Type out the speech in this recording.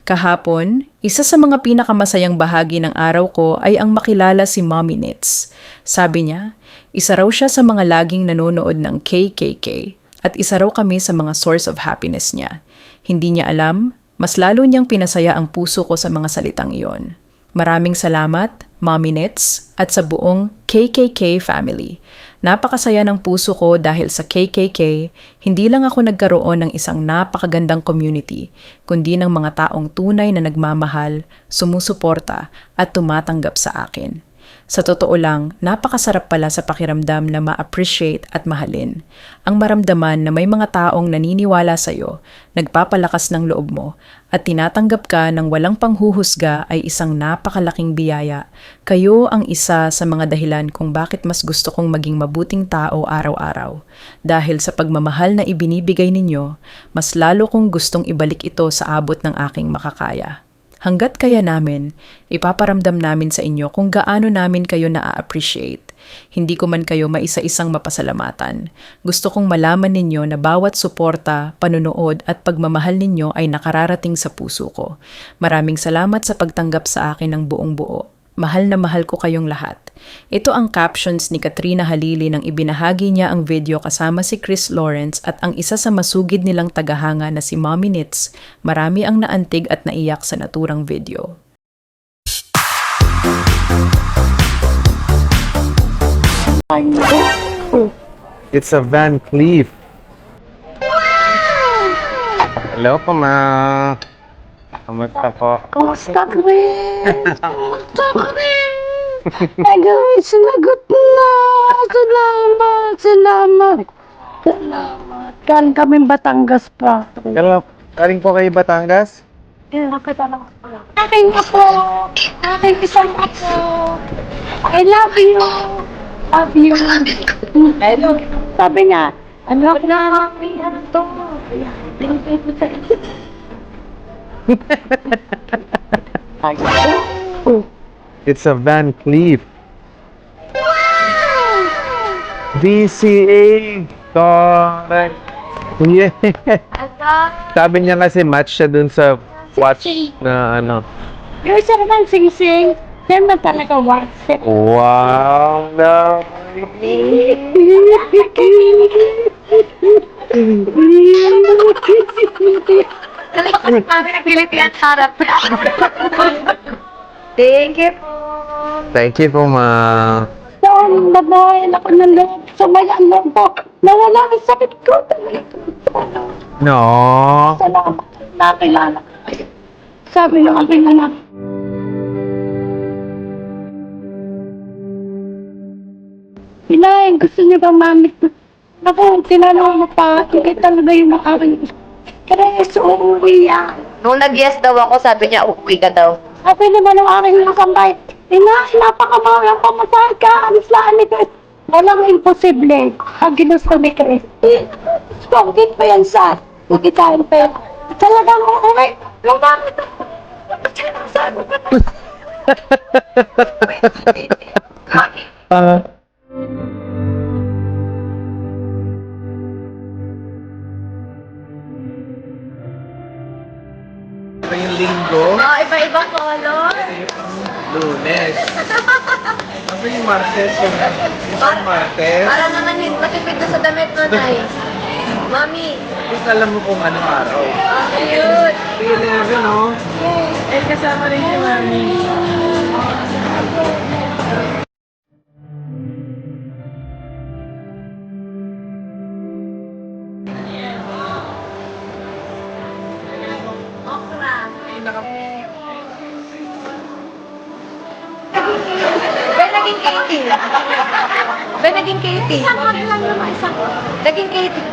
Kahapon, isa sa mga pinakamasayang bahagi ng araw ko ay ang makilala si Mommy Knits. Sabi niya, isa raw siya sa mga laging nanonood ng KKK at isa raw kami sa mga source of happiness niya. Hindi niya alam, mas lalo niyang pinasaya ang puso ko sa mga salitang iyon. Maraming salamat, Mommy Knits, at sa buong KKK family. Napakasaya ng puso ko dahil sa KKK, hindi lang ako nagkaroon ng isang napakagandang community, kundi ng mga taong tunay na nagmamahal, sumusuporta, at tumatanggap sa akin. Sa totoo lang, napakasarap pala sa pakiramdam na ma-appreciate at mahalin. Ang maramdaman na may mga taong naniniwala sa'yo, nagpapalakas ng loob mo, at tinatanggap ka ng walang panghuhusga ay isang napakalaking biyaya. Kayo ang isa sa mga dahilan kung bakit mas gusto kong maging mabuting tao araw-araw. Dahil sa pagmamahal na ibinibigay ninyo, mas lalo kong gustong ibalik ito sa abot ng aking makakaya. Hanggat kaya namin, ipaparamdam namin sa inyo kung gaano namin kayo na-appreciate. Hindi ko man kayo maisa-isang mapasalamatan. Gusto kong malaman ninyo na bawat suporta, panunood at pagmamahal ninyo ay nakararating sa puso ko. Maraming salamat sa pagtanggap sa akin ng buong buo. Mahal na mahal ko kayong lahat. Ito ang captions ni Katrina Halili nang ibinahagi niya ang video kasama si Chris Lawrence at ang isa sa masugid nilang tagahanga na si Mommy Knits. Marami ang naantig at naiyak sa naturang video. It's a Van Cleef. Hello po, ma. Kamusta po? Kumusta ka rin? Kumusta ka rin? Nagawin, sinagot na. Salamat. Galing kami Batangas pa. Galing po kayo Batangas? Aking apo. Aking isang apo. I love you. Love you. Hello. Sabi nga, anak na kami, ano to? It's a Van Cleef. VCA. Correct. Yeah. Sabi niya kasi match siya dun sa watch na ano. Yung isa naman sing-sing. Yan na talaga watch. Wow. No. Thank you po. Thank you po, ma. So, nabayan ako ng loob. Sumayan lang po. Nawala ang sakit ko. No. Salamat. Nakilala ko kayo. Sabi ng aking anak. Pinahin, gusto niyo bang mamit? Naku, tinanong mo pa. Hindi talaga yung aking kaya uuwi yan. Nung nag-yes daw ako, sabi niya, uuwi ka daw. Sabi naman ng aking nakambay, napakamahal pa masahal ka, alis lang ni Chris. Walang imposible. Ang ginusto ni Chris. Spongit pa yan sa magkitain pa yan. Talagang uuwi. Lumamit ako. Sabi ko. Yung linggo, Iba-ibang color. Lunes. Ano yung Martes? Yung Martes? Para naman matipid na sa damit mo, Nay. Mami. Kung alam mo kung anong araw. Cute. 11, no? Eh, kasama rin si Mami. Naging Katie. Naging Katie. Isang lang naman, isang. Naging Katie.